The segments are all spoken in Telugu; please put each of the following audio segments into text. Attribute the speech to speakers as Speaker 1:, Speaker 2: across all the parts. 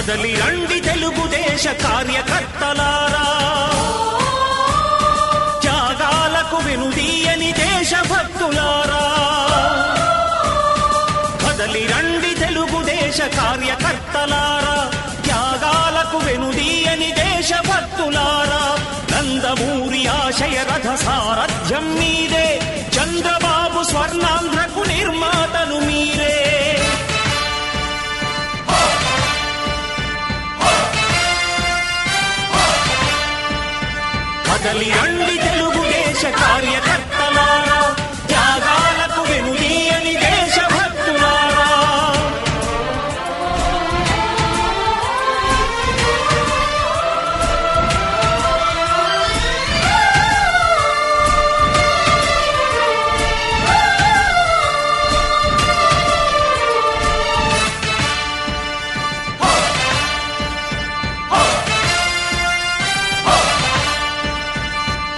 Speaker 1: కదలి రండి తెలుగుదేశ కార్యకర్తలారా, త్యాగాలకు వెనుదీయని దేశభక్తులారా. కదలి రండి తెలుగుదేశ కార్యకర్తలారా, త్యాగాలకు వెనుదీయని దేశభక్తులారా. నందమూరి ఆశయ రథ సారథ్యం మీదే, చంద్రబాబు స్వర్ణాంధ్రకు నిర్మాతలు మీరే. కదలి రండి తెలుగుదేశ కార్యకర్తలారా, త్యాగాలకు వెనుదీయని దేశభక్తులారా.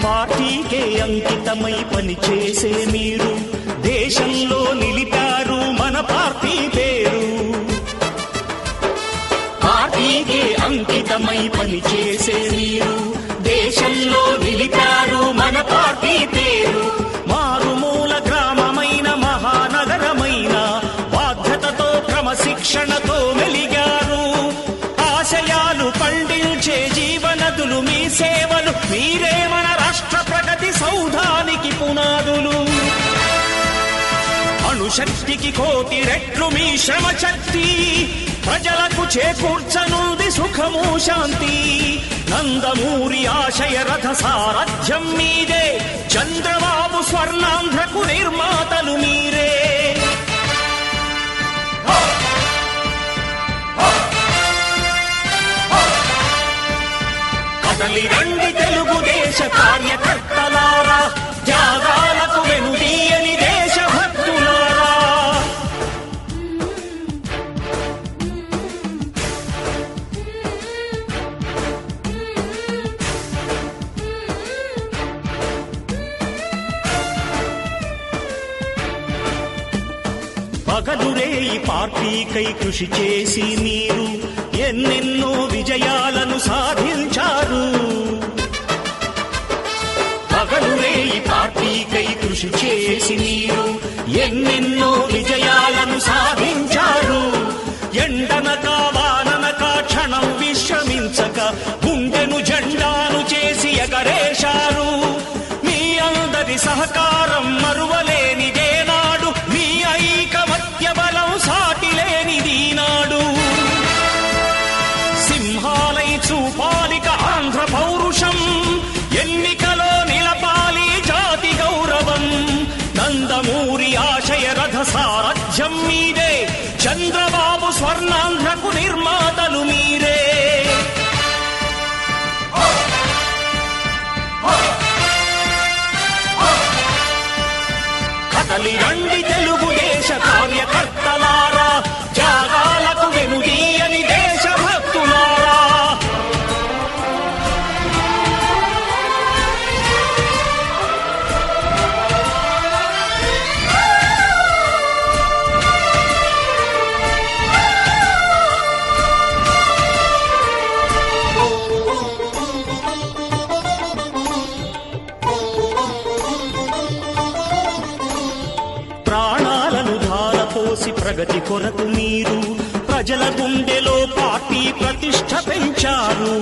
Speaker 1: పార్టీకే అంకితమై పనిచేసే మీరు దేశంలో నిలిపారు మన పార్టీ పేరు. పార్టీకే అంకితమై పనిచేసే మీరు దేశంలో నిలిపారు మన పార్టీ పేరు. మారుమూల గ్రామమైన మహానగరమైన బాధ్యతతో క్రమశిక్షణతో మెలిగారు. ఆశయాలు పండించే జీవనదులు మీ సేవలు, మీరే మన రాష్ట్ర ప్రగతి సౌధానికి పునాదులు. అణుశక్తికి కోటి రెట్లు మీ శ్రమ శక్తి, ప్రజలకు చేకూర్చనుంది సుఖము శాంతి. నందమూరి ఆశయ రథ సారథ్యం మీదే, చంద్రబాబు స్వర్ణాంధ్రకు నిర్మాతలు మీరే. కదలి రండి తెలుగుదేశ కార్యకర్తలారా, త్యాగాలకు వెనుదీయని దేశభక్తులారా. పగలురే ఈ పార్టీకై కృషి చేసి మీరు ఎన్నెన్నో విజయాలను సాధించారు. పగలురే ఈ పార్టీకై కృషి చేసి మీరు ఎన్నెన్నో విజయాలను సాధించారు. ఎండనక వాననక క్షణం విశ్రమించక గుండెను జెండాను చేసి ఎగరేశారు. మీ అందరి సహకారం మరువలేనిదే నాడు, మీ ఐకమత్య బలం సాటిలేనిది నాడు. సింహాలై చూపాలిక ఆంధ్ర పౌరుషం, ఎన్నికలో నిలపాలి జాతి గౌరవం. నందమూరి ఆశయ రథ సారథ్యం మీదే, చంద్రబాబు స్వర్ణాంధ్రకు నిర్మాతలు మీరే. కదలి రండి తెలుగుదేశ కార్యకర్తలారా, త్యాగాలకు వెనుదీయని దేశభక్తులారా. ప్రాణాలను ధారపోసి ప్రగతి కొరకు మీరు ప్రజల గుండెలో పార్టీ ప్రతిష్ఠ పెంచారు.